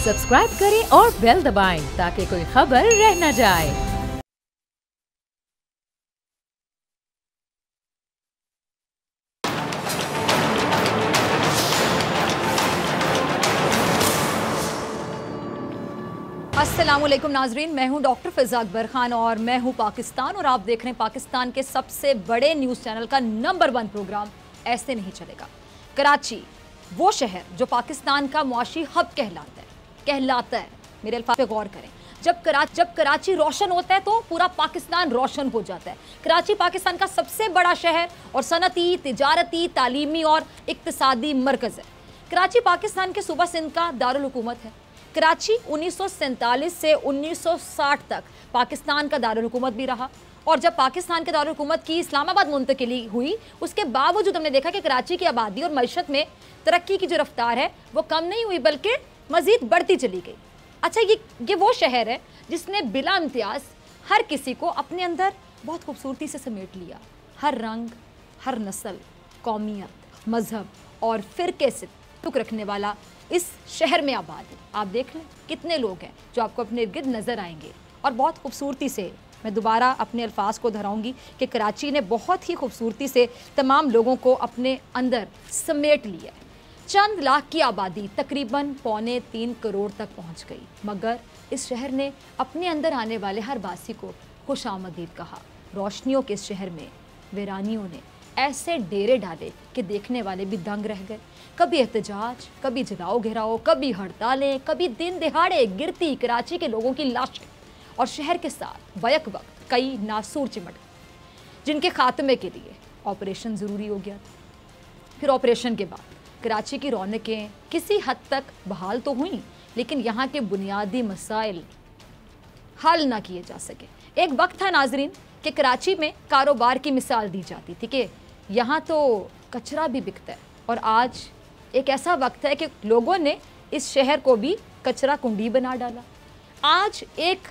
Subscribe करें और bell दबाएं ताकि कोई खबर रह न जाए। अस्सलामुअलैकुम नाजरीन, मैं हूं डॉक्टर फिजा अकबर खान और मैं हूं पाकिस्तान और आप देख रहे हैं पाकिस्तान के सबसे बड़े न्यूज़ चैनल का नंबर 1 प्रोग्राम ऐसे नहीं चलेगा। कराची वो शहर जो पाकिस्तान का मुआशी हब कहलाता है। मेरे अल्फाज पे गौर करें। जब कराची रोशन होता है तो पूरा पाकिस्तान रोशन हो जाता है। कराची पाकिस्तान का सबसे बड़ा शहर और सनती, तिजारती, तालीमी और इक्तिसादी मरकज़ है। कराची पाकिस्तान के सूबा सिंध का दारुल हुकूमत है। कराची 1947 से 1960 तक पाकिस्तान का दारुल हुकूमत भी रहा और जब पाकिस्तान के दारुल हुकूमत की इस्लामाबाद मुंतकिली हुई उसके बावजूद हमने देखा कि कराची की आबादी और मईशत में तरक्की की जो रफ्तार है वो कम नहीं हुई बल्कि मज़ीद बढ़ती चली गई। अच्छा, ये वो शहर है जिसने बिला इम्तियाज़ हर किसी को अपने अंदर बहुत खूबसूरती से समेट लिया। हर रंग, हर नस्ल, कौमियत, मज़हब और फ़िरके से तुक रखने वाला इस शहर में आबाद है। आप देख लें कितने लोग हैं जो आपको अपने इर्द गिर्द नज़र आएंगे और बहुत खूबसूरती से, मैं दोबारा अपने अल्फाज को दोहराऊंगी कि कराची ने बहुत ही खूबसूरती से तमाम लोगों को अपने अंदर समेट लिया है। चंद लाख की आबादी तकरीबन 2.25 करोड़ तक पहुंच गई, मगर इस शहर ने अपने अंदर आने वाले हर बासी को खुश आमदीद कहा। रोशनियों के इस शहर में वीरानियों ने ऐसे डेरे डाले कि देखने वाले भी दंग रह गए। कभी एहतजाज, कभी जलाओ घेराओ, कभी हड़तालें, कभी दिन दिहाड़े गिरती कराची के लोगों की लाशें और शहर के साथ बैक वक्त कई नासूर चिमट गए जिनके खात्मे के लिए ऑपरेशन ज़रूरी हो गया था। फिर ऑपरेशन के बाद कराची की रौनकें किसी हद तक बहाल तो हुई लेकिन यहाँ के बुनियादी मसाइल हल ना किए जा सके। एक वक्त था नाजरीन कि कराची में कारोबार की मिसाल दी जाती थी कि यहाँ तो कचरा भी बिकता है और आज एक ऐसा वक्त है कि लोगों ने इस शहर को भी कचरा कुंडी बना डाला। आज एक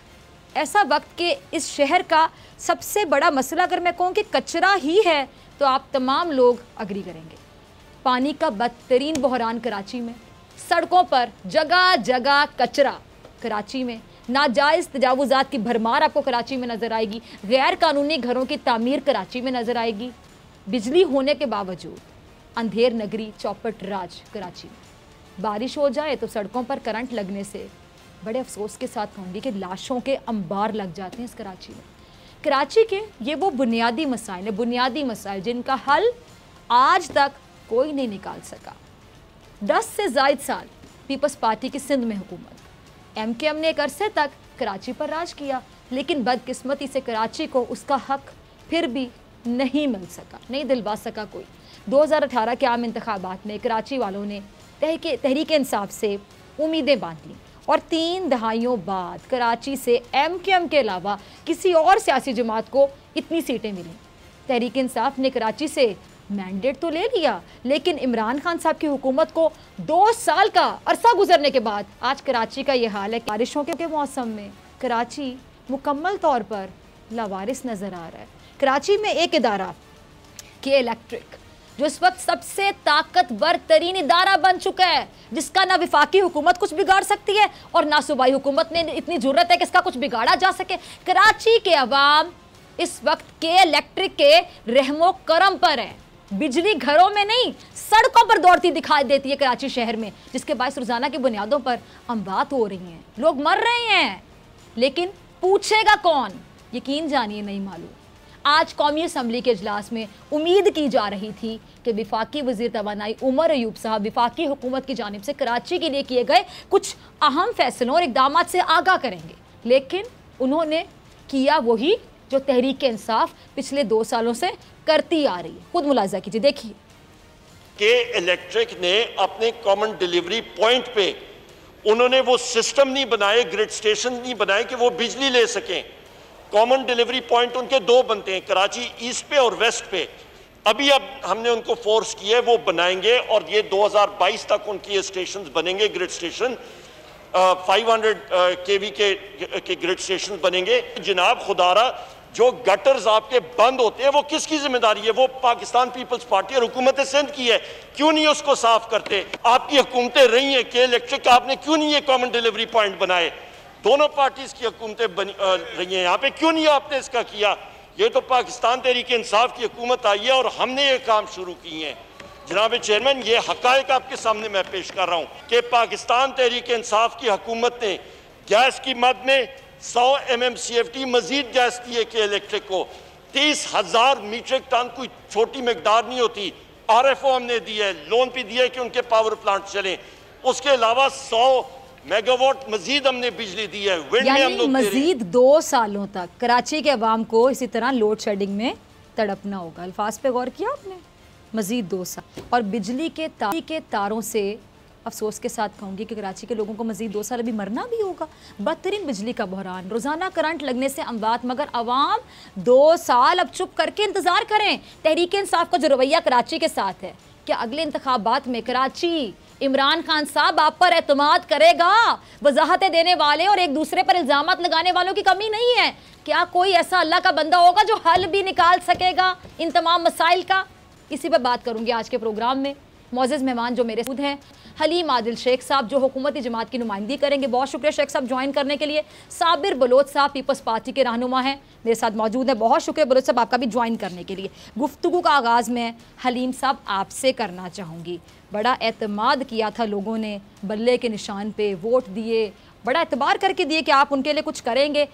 ऐसा वक्त कि इस शहर का सबसे बड़ा मसला अगर मैं कहूँ कि कचरा ही है तो आप तमाम लोग अग्री करेंगे। पानी का बदतरीन बहरान कराची में, सड़कों पर जगह जगह कचरा कराची में, नाजायज़ तजावुज़ात की भरमार आपको कराची में नज़र आएगी, गैर कानूनी घरों की तामीर कराची में नज़र आएगी, बिजली होने के बावजूद अंधेर नगरी चौपट राज कराची में। बारिश हो जाए तो सड़कों पर करंट लगने से बड़े अफसोस के साथ कहूँगी कि लाशों के अंबार लग जाते हैं इस कराची में। कराची के ये वो बुनियादी मसाइल जिनका हल आज तक कोई नहीं निकाल सका। 10 से ज़ायद साल पीपल्स पार्टी की सिंध में हुकूमत, MKM ने एक अरसे तक कराची पर राज किया लेकिन बदकिस्मती से कराची को उसका हक फिर भी नहीं मिल सका, नहीं दिलवा सका कोई। 2018 के आम इंतखाबात में कराची वालों ने तहरीक इंसाफ से उम्मीदें बांध लीं और 3 दहाइयों बाद कराची से MKM के अलावा किसी और सियासी जमात को इतनी सीटें मिली। तहरीक इंसाफ ने कराची से मैंडेट तो ले लिया लेकिन इमरान खान साहब की हुकूमत को 2 साल का अरसा गुजरने के बाद आज कराची का ये हाल है। बारिशों के मौसम में कराची मुकम्मल तौर पर लावारिस नज़र आ रहा है। कराची में एक इदारा के इलेक्ट्रिक जो इस वक्त सबसे ताकतवर तरीन इदारा बन चुका है, जिसका ना विफाकी हुकूमत कुछ बिगाड़ सकती है और ना सूबाई हुकूमत में इतनी जरूरत है कि इसका कुछ बिगाड़ा जा सके। कराची के अवाम इस वक्त के इलेक्ट्रिक के रहमो करम पर है। बिजली घरों में नहीं सड़कों पर दौड़ती दिखाई देती है कराची शहर में, जिसके बायस रोजाना की बुनियादों पर अमवात हो रही हैं, लोग मर रहे हैं, लेकिन पूछेगा कौन? यकीन जानिए नहीं मालूम। आज कौमी असम्बली के इजलास में उम्मीद की जा रही थी कि विफाकी वज़ीर तवानाई उमर अयूब साहब विफाकी हुकूमत की जानिब से कराची के लिए किए गए कुछ अहम फैसलों और इक़दाम से आगाह करेंगे, लेकिन उन्होंने किया वही जो तहरीक इंसाफ पिछले 2 सालों से करती आ रही है। खुद मुलाजा कीजिए, देखिए कि इलेक्ट्रिक ने अपने कॉमन डिलीवरी पॉइंट पे उन्होंने वो सिस्टम नहीं बनाए, ग्रिड स्टेशन नहीं बनाए कि वो बिजली ले सकें। कॉमन डिलीवरी पॉइंट उनके 2 बनते हैं, कराची ईस्ट पे और वेस्ट पे। अब हमने उनको फोर्स किया है वो बनाएंगे और ये 2022 तक उनकी स्टेशन बनेंगे, ग्रिड स्टेशन 500 kV के ग्रिड स्टेशन बनेंगे। जनाब खुदारा जो गटर्स आपके बंद होते हैं वो किसकी जिम्मेदारी है? वो पाकिस्तान पीपल्स पार्टी और हुकूमत सिंध की है। क्यों नहीं उसको साफ करते? आपकी हुकूमतें रही हैं के इलेक्ट्रिक, आपने क्यों नहीं ये कॉमन डिलीवरी पॉइंट बनाए? दोनों पार्टीज की हुकूमतें रही हैं यहाँ पे, क्यों नहीं आपने इसका किया? ये तो पाकिस्तान तहरीक इंसाफ की हुकूमत आई है और हमने ये काम शुरू किए हैं। जनाब चेयरमैन, ये हकायक आपके सामने मैं पेश कर रहा हूँ कि पाकिस्तान तहरीक इंसाफ की हुकूमत ने गैस की मद में 100 MMCFT मजीद गैस दी है कि इलेक्ट्रिक को। 30,000 मीट्रिक टन कोई छोटी मकदार नहीं होती। RFO हमने दी है, लोन पे दिया है कि उनके पावर प्लांट चलें। उसके अलावा 100 मेगावाट मजीद हमने बिजली दी है। विंड में हम लोग मजीद 2 सालों तक कराची के अवाम को इसी तरह लोड शेडिंग में तड़पना होगा। अल्फाज पे गौर किया आपने? मजीद 2 साल। और बिजली के तारों से अफसोस के साथ कहूँगी कि कराची के लोगों को मजीद 2 साल अभी मरना भी होगा। बदतरीन बिजली का बहरान, रोज़ाना करंट लगने से अमवात, मगर अवाम 2 साल अब चुप करके इंतज़ार करें। तहरीक इंसाफ का जो रवैया कराची के साथ है, क्या अगले इंतखाबात में कराची इमरान खान साहब आप पर एतमाद करेगा? वजाहतें देने वाले और एक दूसरे पर इल्ज़ामात लगाने वालों की कमी नहीं है। क्या कोई ऐसा अल्लाह का बंदा होगा जो हल भी निकाल सकेगा इन तमाम मसाइल का? इसी पर बात करूंगी आज के प्रोग्राम में। मौजूद मेहमान जो मेरे साथ हैं, हलीम आदिल शेख साहब जो हुकूमती जमात की नुमाइंदगी करेंगे। बहुत शुक्रिया शेख साहब ज्वाइन करने के लिए। साबिर बलोच साहब पीपल्स पार्टी के रहनुमा हैं, मेरे साथ मौजूद है। बहुत शुक्रिया बलोच साहब आपका भी ज्वाइन करने के लिए। गुफ्तगू का आगाज़ मैं हलीम साहब आपसे करना चाहूँगी। बड़ा एतमाद किया था लोगों ने, बल्ले के निशान पे वोट दिए, बड़ा एतबार करके दिए कि आप उनके लिए कुछ करेंगे।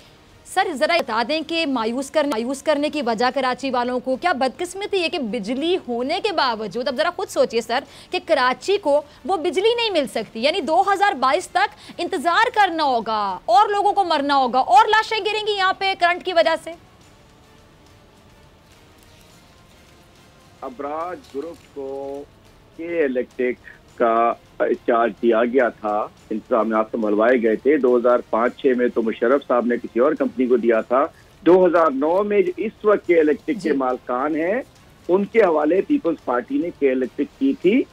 सर ज़रा बता दें कि मायूस करने की वजह कराची वालों को क्या बदकिस्मती है कि बिजली होने के बावजूद, अब ज़रा खुद सोचिए सर कि कराची को वो बिजली नहीं मिल सकती, यानी 2022 तक इंतज़ार करना होगा और लोगों को मरना होगा और लाशें गिरेंगी यहाँ पे करंट की वजह से। अबराज ग्रुप को के इलेक्ट्रिक का चार्ज दिया गया था, इंतजामियात संभलवाए गए थे। 2005-6 में तो मुशर्रफ साहब ने किसी और कंपनी को दिया था। 2009 में जो इस वक्त के इलेक्ट्रिक के मालकान हैं उनके हवाले पीपल्स पार्टी ने के इलेक्ट्रिक की थी,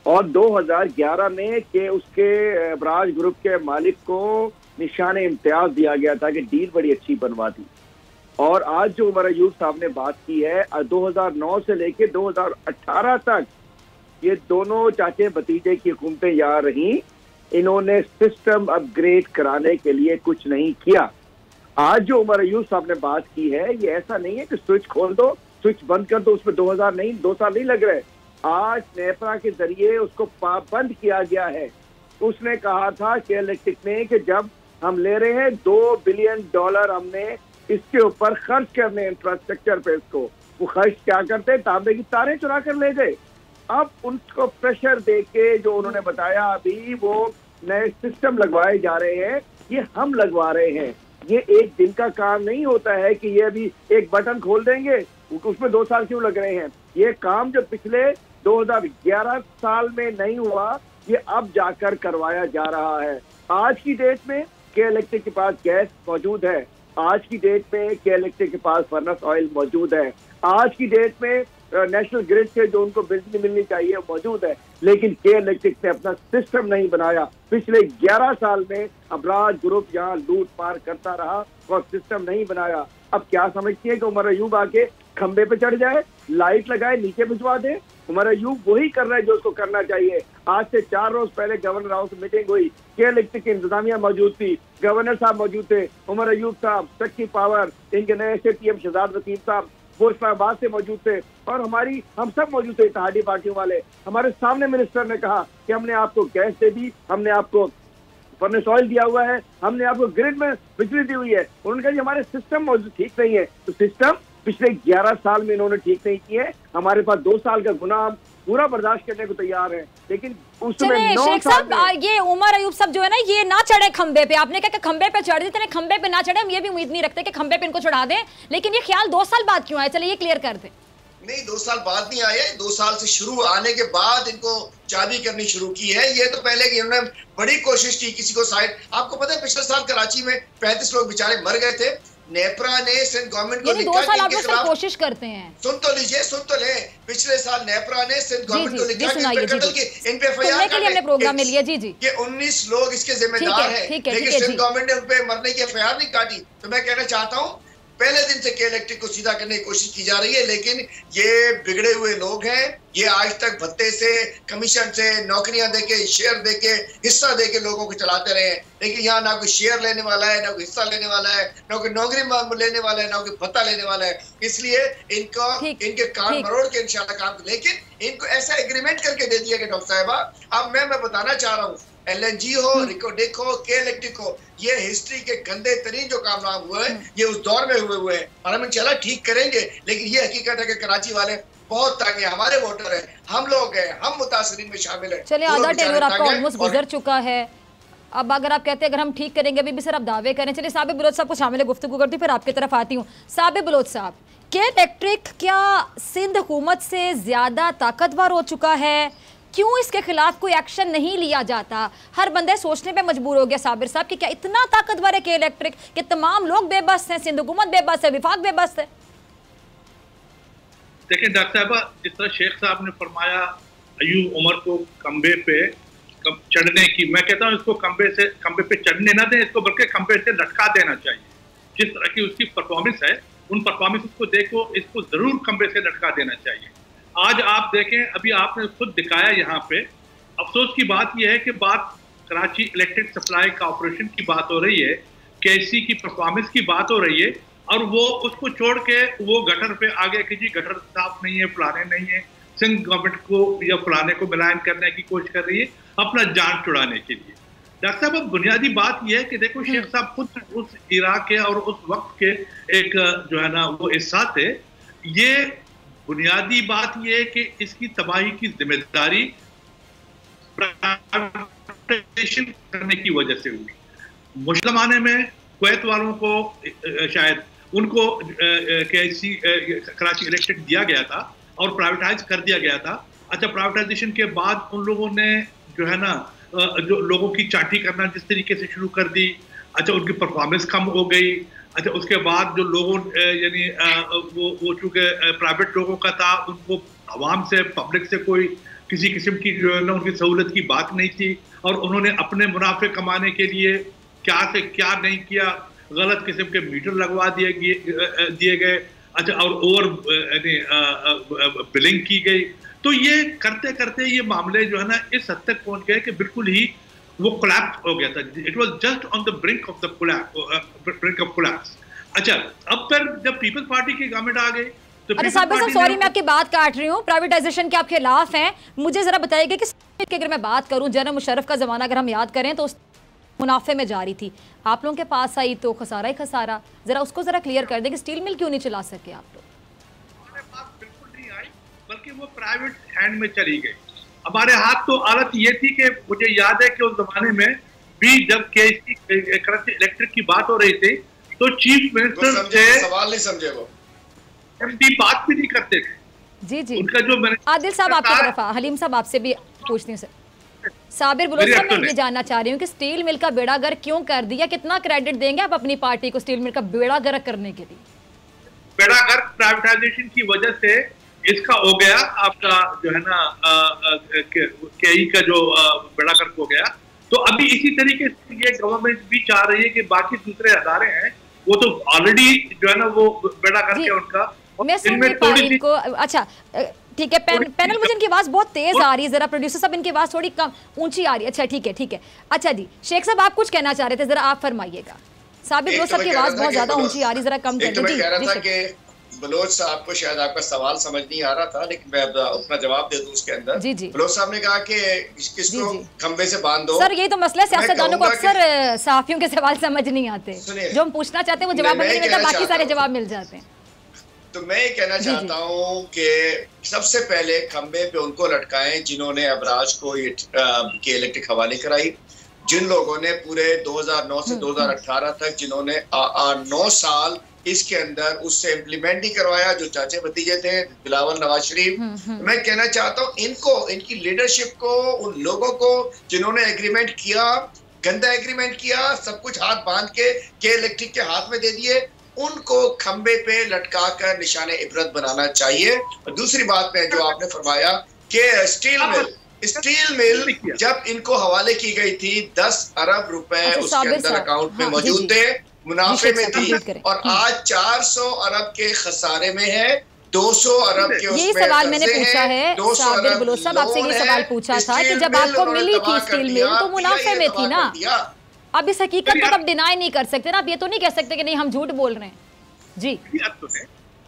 और 2011 में के उसके अबराज ग्रुप के मालिक को निशान इम्तियाज दिया गया था कि डील बड़ी अच्छी बनवा दी। और आज जो उमर अयूब साहब ने बात की है, 2009 से लेके 2018 तक ये दोनों चाचे भतीजे की हुकूमतें यहाँ रही, इन्होंने सिस्टम अपग्रेड कराने के लिए कुछ नहीं किया। आज जो उमर अयूब साहब ने बात की है, ये ऐसा नहीं है कि स्विच खोल दो स्विच बंद कर दो, उसमें 2 साल नहीं लग रहे। आज नेपरा के जरिए उसको बंद किया गया है। उसने कहा था कि इलेक्ट्रिक ने कि जब हम ले रहे हैं $2 बिलियन हमने इसके ऊपर खर्च करने इंफ्रास्ट्रक्चर पे, इसको वो खर्च क्या करते, तांबे की तारें चुरा कर ले गए। अब उनको प्रेशर देके जो उन्होंने बताया अभी वो नए सिस्टम लगवाए जा रहे हैं, ये हम लगवा रहे हैं। ये एक दिन का काम नहीं होता है कि ये अभी एक बटन खोल देंगे, उसमें 2 साल क्यों लग रहे हैं। ये काम जो पिछले 2011 साल में नहीं हुआ, ये अब जाकर करवाया जा रहा है। आज की डेट में के इलेक्ट्रिक के पास गैस मौजूद है, आज की डेट में के इलेक्ट्रिक के पास फर्नेस ऑयल मौजूद है, आज की डेट में नेशनल ग्रिड से जो उनको बिजली मिलनी चाहिए मौजूद है, लेकिन के इलेक्ट्रिक ने अपना सिस्टम नहीं बनाया। पिछले 11 साल में अबराज ग्रुप यहाँ लूट पार करता रहा और सिस्टम नहीं बनाया। अब क्या समझती है कि उमर अयूब आके खंबे पे चढ़ जाए, लाइट लगाए, नीचे भिजवा दे? उमर अयूब वही कर रहा है जो उसको करना चाहिए। आज से 4 रोज पहले गवर्नर हाउस में मीटिंग हुई, के इलेक्ट्रिक की इंतजामिया मौजूद थी, गवर्नर साहब मौजूद थे, उमर अयूब साहब, शक्ति पावर, इनके नए SAPM शहजाद वसीम साहब फैसलाबाद से मौजूद थे, और हम सब मौजूद थे इत्तेहादी पार्टियों वाले। हमारे सामने मिनिस्टर ने कहा कि हमने आपको गैस दे दी, हमने आपको फर्नेस ऑयल दिया हुआ है, हमने आपको ग्रिड में बिजली दी हुई है। उन्होंने कहा हमारे सिस्टम मौजूद ठीक नहीं है। तो सिस्टम पिछले 11 साल में इन्होंने ठीक नहीं किए। हमारे पास 2 साल का गुनाह हम पूरा बर्दाश्त करने को तैयार है, लेकिन उसमें 9 साल ये उमर अयूब साहब जो है ना, ये ना चढ़े खंबे पे। आपने कहा कि खंबे पे चढ़ देते, खंबे पे ना चढ़े। हम ये भी उम्मीद नहीं रखते कि खंबे पे इनको चढ़ा दें, लेकिन ये ख्याल 2 साल बाद क्यों आया? चलिए ये क्लियर कर दें। नहीं, 2 साल बाद नहीं आए, 2 साल से शुरू आने के बाद इनको चाबी करनी शुरू की है। ये तो पहले की इन्होंने बड़ी कोशिश की किसी को साइड। आपको पता है पिछले साल कराची में 35 लोग बेचारे मर गए थे। नेपरा ने सिंध गवर्नमेंट को लिखा कि इनके खिलाफ कोशिश करते हैं। सुन तो लीजिए, सुन तो ले। पिछले साल नेपरा ने सिंध गवर्नमेंट को लिखा कि इन पे कत्ल की, इन पे FIR हमने प्रोग्राम में लिया। जी ये 19 लोग इसके जिम्मेदार हैं, लेकिन सिंध गवर्नमेंट ने उन पे मरने की FIR नहीं काटी। तो मैं कहना चाहता हूँ पहले दिन से के इलेक्ट्रिक को सीधा करने की कोशिश की जा रही है, लेकिन ये बिगड़े हुए लोग हैं। ये आज तक भत्ते से, कमीशन से, नौकरियां देके, शेयर देके, हिस्सा देके लोगों को चलाते रहे हैं, लेकिन यहाँ ना कोई शेयर लेने वाला है, ना कोई हिस्सा लेने वाला है, ना कोई नौकरी लेने वाला है, ना कोई भत्ता लेने वाला है। इसलिए इनके कान मरोड़ के इंशाल्लाह काम, लेकिन इनको ऐसा एग्रीमेंट करके दे दिया कि डॉक्टर साहिबा, अब मैं बताना चाह रहा हूँ, LNG हो, रिकोडेक हो, के इलेक्ट्रिक हो, ये हिस्ट्री के गंदे तरीन जो कारनामे हुए हैं ये उस दौर में हुए हैं, और हम इंशाल्लाह ठीक करेंगे। लेकिन ये हकीकत है कि कराची वाले बहुत तंग है, हमारे वोटर हैं, हम लोग हैं, हम मुतासरीन में शामिल हैं। चलिए, आधा टेन्योर आपका ऑलमोस्ट गुजर चुका है। अब अगर आप कहते हैं अगर हम ठीक करेंगे, अभी भी सर आप दावे करें। चलिए, साबिर बलोच साहब को शामिल गुफ्तगू करती हूँ, फिर आपकी तरफ आती हूँ। साबिर बलोच साहब, के इलेक्ट्रिक क्या सिंध हुकूमत से ज्यादा ताकतवर हो चुका है? क्यों इसके खिलाफ कोई एक्शन नहीं लिया जाता? हर बंदे सोचने पे मजबूर हो गया साबिर साहब कि क्या इतना ताकतवर है के इलेक्ट्रिक कि तमाम लोग बेबस हैं, सिंध हुकूमत बेबस है, विफाक बेबस है? देखिए डॉक्टर साहबा, जिस तरह शेख साहब ने फरमाया अयूब उमर को खंबे पे चढ़ने की, मैं कहता हूँ इसको खंबे पे चढ़ने ना दें, इसको बल्कि खंबे से लटका देना चाहिए। जिस तरह की उसकी परफॉर्मेंस है, उन परफॉर्मेंस को देखो, इसको जरूर खंबे से लटका देना चाहिए। आज आप देखें, अभी आपने खुद दिखाया यहाँ पे, अफसोस की बात यह है कि बात कराची इलेक्ट्रिक सप्लाई कॉर्पोरेशन की बात हो रही है, केसी की परफॉर्मेंस की बात हो रही है, और वो उसको छोड़ के वो गटर पे आ गया कि जी गटर साफ नहीं है, फलाने नहीं है, सिंध गवर्नमेंट को या फलाने को मिलान करने की कोशिश कर रही है अपना जान छुड़ाने के लिए। डॉक्टर साहब, अब बुनियादी बात यह है कि देखो शेख साहब खुद उस इराक के और उस वक्त के एक जो है ना वो हिस्सा थे। ये बुनियादी बात यह है कि इसकी तबाही की जिम्मेदारी प्राइवेटाइजेशन करने की वजह से हुई। मुसलमाने में कुवैत वालों को शायद उनको कराची इलेक्ट्रिक दिया गया था और प्राइवेटाइज कर दिया गया था। अच्छा, प्राइवेटाइजेशन के बाद उन लोगों ने जो है ना जो लोगों की चाटी करना जिस तरीके से शुरू कर दी, अच्छा उनकी परफॉर्मेंस कम हो गई। अच्छा, उसके बाद जो लोगों यानी वो चूंकि प्राइवेट लोगों का था, उनको आवाम से, पब्लिक से कोई किसी किस्म की जो है ना उनकी सहूलत की बात नहीं थी, और उन्होंने अपने मुनाफे कमाने के लिए क्या से क्या नहीं किया, गलत किस्म के मीटर लगवा दिए गए। अच्छा, और ओवर बिलिंग की गई। तो ये करते करते ये मामले जो है ना इस हद तक पहुंच गए कि बिल्कुल ही वो कोलैप्स हो गया था। It was just on the brink of collapse. अच्छा, अब फिर जब पीपल्स पार्टी की गवर्नमेंट आ गई तो सॉरी मैं आपकी बात काट रही हूँ, प्राइवेटाइजेशन के आप खिलाफ हैं। मुझे जरा बताइएगा कि अगर मैं बात करूँ, जनरल मुशर्रफ का जमाना अगर हम याद करें तो मुनाफे में जारी थी, आप लोगों के पास आई तो खसारा ही खसारा। जरा उसको जरा क्लियर कर दें कि स्टील मिल क्यों नहीं चला सके आप लोग? हमारे पास बिल्कुल नहीं आई, बल्कि वो प्राइवेट हैंड में चली गई। हमारे हाथ तो हालत ये थी कि मुझे याद है कि उस जमाने में भी जब कराची इलेक्ट्रिक की बात हो रही थी तो चीफ मिनिस्टर से सवाल नहीं समझे, वो एमडी बात भी नहीं करते थे। जी जी, उनका जो आदिल साहब आपकी तरफ, हलीम साहब आपसे भी पूछती हूँ। साबिर बलोच साहब, मैं ये जानना चाह रही हूँ कि स्टील मिल का बेड़ा गर्क क्यों कर दिया? कितना क्रेडिट देंगे आप अपनी पार्टी को स्टील मिल का बेड़ा गर्क करने के लिए? बेड़ा गर्क प्राइवेटाइजेशन की वजह से इसका हो गया, आपका जो है ना केई का जो बेड़ा गर्क हो गया। तो अभी इसी तरीके से ये गवर्नमेंट भी चाह रही है कि बाकी दूसरे अदारे हैं वो तो ऑलरेडी जो है ना वो बेड़ा गर्क है उनका। मैं सुन नहीं पा रही इनको। अच्छा ठीक है, पैनल मुझे इनकी आवाज बहुत तेज आ रही है, जरा प्रोड्यूसर साहब इनकी आवाज थोड़ी कम ऊंची आ रही है। अच्छा ठीक है। अच्छा जी, शेख साहब आप कुछ कहना चाह रहे थे, जरा आप फरमाइएगा। साबिर बलोच साहब की आवाज बहुत ज्यादा ऊंची आ रही है, जरा कम कर दीजिए। बलोच साहब को शायद आपका सवाल समझ नहीं आ रहा था, लेकिन मैं अपना जवाब दे दूं उसके अंदर। जी जी, बलोच साहब ने कहा कि किसको खंबे से बांध दो। सर यही तो मसला है, सियासतदानों को अक्सर सहाफियों के सवाल समझ नहीं आते, जो हम पूछना चाहते हैं वो जवाब नहीं मिलता, बाकी सारे जवाब मिल जाते हैं। तो मैं कहना चाहता हूँ कि सबसे पहले खंबे पे उनको लटकाएं जिन्होंने अबराज को के इलेक्ट्रिक हवाले कराई, जिन लोगों ने पूरे 2009 से 2018 तक जिन्होंने 9 साल इसके अंदर उससे इम्प्लीमेंट ही करवाया, जो चाचे भतीजे थे बिलावल नवाज शरीफ। मैं कहना चाहता हूँ इनको, इनकी लीडरशिप को, उन लोगों को जिन्होंने एग्रीमेंट किया, गंदा एग्रीमेंट किया, सब कुछ हाथ बांध के इलेक्ट्रिक के हाथ में दे दिए, उनको खंबे पे लटका कर निशाने इबरत बनाना चाहिए। और दूसरी बात में जो आपने फरमाया कि स्टील मिल जब इनको हवाले की गई थी 10 अरब रुपए उसके अंदर अकाउंट में मौजूद थे, मुनाफे में थी और आज 400 अरब के खसारे में है, 200 अरब के ये सवाल मैंने पूछा है साबिर बलोच साहब, आपसे ये सवाल पूछा था कि जब आपको मिली थी स्टील मिल तो मुनाफे में थी ना। अब इस हकीकत को अब डिनाई नहीं कर सकते ना, आप ये तो नहीं कह सकते कि नहीं हम झूठ बोल रहे हैं। जी